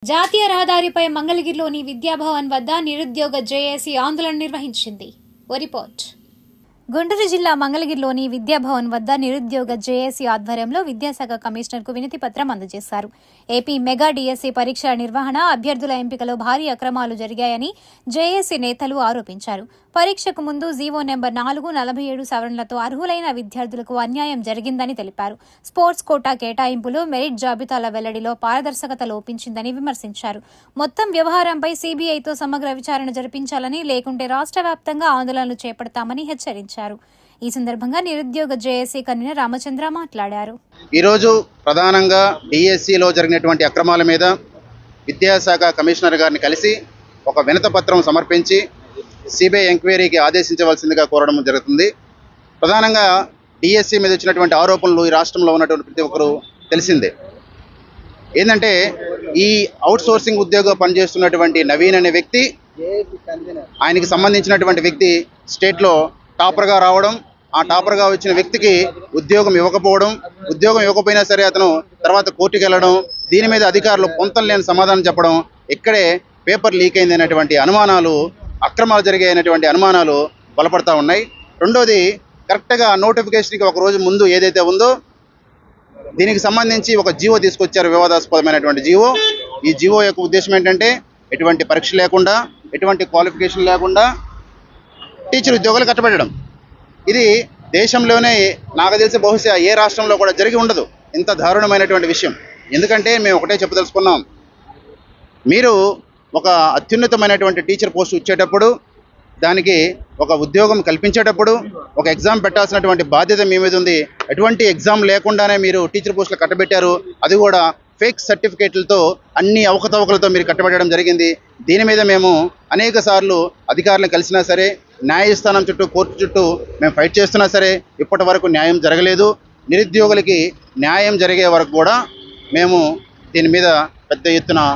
జాతీయ రహదారిపై మంగళగిరిలోని విద్యాభవన్ వద్ద నిరుద్యోగ జేఏసీ ఆందోళన నిర్వహించింది. రిపోర్ట్. గుంటూరు జిల్లా మంగళగిరిలోని విద్యాభవన్ వద్ద నిరుద్యోగ జేఏసీ ఆధ్వర్యంలో విద్యాశాఖ కమిషనర్కు వినతి పత్రం అందజేశారు. ఏపీ మెగా డీఎస్సీ పరీక్షల నిర్వహణ, అభ్యర్థుల ఎంపికలో భారీ అక్రమాలు జరిగాయని జేఏసీ నేతలు ఆరోపించారు. పరీక్షకు ముందు జీవో నెంబర్ 447 సవరణలతో అర్హులైన విద్యార్థులకు అన్యాయం జరిగిందని తెలిపారు. స్పోర్ట్స్ కోటా కేటాయింపులు, మెరిట్ జాబితాల వెల్లడిలో పారదర్శకత లోపించిందని విమర్శించారు. మొత్తం వ్యవహారంపై సీబీఐతో సమగ్ర విచారణ జరిపించాలని, లేకుంటే రాష్ట్ర వ్యాప్తంగా ఆందోళనలు చేపడతామని హెచ్చరించారు. ఈ సందర్భంగా నిరుద్యోగ జేఏసీ కన్వీనర్ రామచంద్ర మాట్లాడారు. ఈరోజు ప్రధానంగా డిఎస్సిలో జరిగినటువంటి అక్రమాల మీద విద్యాశాఖ కమిషనర్ గారిని కలిసి ఒక వినతి పత్రం సమర్పించి సిబిఐ ఎంక్వైరీకి ఆదేశించవలసిందిగా కోరడం జరుగుతుంది. ప్రధానంగా డిఎస్సి మీద వచ్చినటువంటి ఆరోపణలు ఈ రాష్ట్రంలో ఉన్నటువంటి ప్రతి ఒక్కరూ తెలిసిందే. ఏంటంటే ఈ అవుట్ సోర్సింగ్ ఉద్యోగం పనిచేస్తున్నటువంటి నవీన్ అనే వ్యక్తి, ఆయనకి సంబంధించినటువంటి వ్యక్తి స్టేట్లో టాపర్గా రావడం, ఆ టాపర్గా వచ్చిన వ్యక్తికి ఉద్యోగం ఇవ్వకపోవడం, ఉద్యోగం ఇవ్వకపోయినా సరే అతను తర్వాత కోర్టుకు వెళ్ళడం, దీని మీద అధికారులు పొంతం లేని సమాధానం చెప్పడం, ఇక్కడే పేపర్ లీక్ అయింది అనేటువంటి అనుమానాలు, అక్రమాలు జరిగాయనేటువంటి అనుమానాలు బలపడతా ఉన్నాయి. రెండోది, కరెక్ట్గా నోటిఫికేషన్కి ఒక రోజు ముందు ఏదైతే ఉందో దీనికి సంబంధించి ఒక జీవో తీసుకొచ్చారు, వివాదాస్పదమైనటువంటి జీవో. ఈ జీవో యొక్క ఉద్దేశం ఏంటంటే ఎటువంటి పరీక్ష లేకుండా, ఎటువంటి క్వాలిఫికేషన్ లేకుండా టీచర్ ఉద్యోగాలు కట్టబెట్టడం. ఇది దేశంలోనే నాకు తెలిసి బహుశా ఏ రాష్ట్రంలో కూడా జరిగి ఉండదు ఇంత దారుణమైనటువంటి విషయం. ఎందుకంటే మేము ఒకటే చెప్పదలుచుకున్నాం, మీరు ఒక అత్యున్నతమైనటువంటి టీచర్ పోస్ట్ ఇచ్చేటప్పుడు, దానికి ఒక ఉద్యోగం కల్పించేటప్పుడు ఒక ఎగ్జామ్ పెట్టాల్సినటువంటి బాధ్యత మీ మీద ఉంది. ఎటువంటి ఎగ్జామ్ లేకుండానే మీరు టీచర్ పోస్టులు కట్టబెట్టారు, అది కూడా ఫేక్ సర్టిఫికేట్లతో, అన్ని అవకతవకలతో మీరు కట్టబెట్టడం జరిగింది. దీని మీద మేము అనేక సార్లు అధికారులను కలిసినా సరే, న్యాయస్థానం చుట్టూ, కోర్టు చుట్టూ మేము ఫైట్ చేస్తున్నా సరే ఇప్పటి వరకు న్యాయం జరగలేదు. నిరుద్యోగులకి న్యాయం జరిగే వరకు కూడా మేము దీని మీద పెద్ద ఎత్తున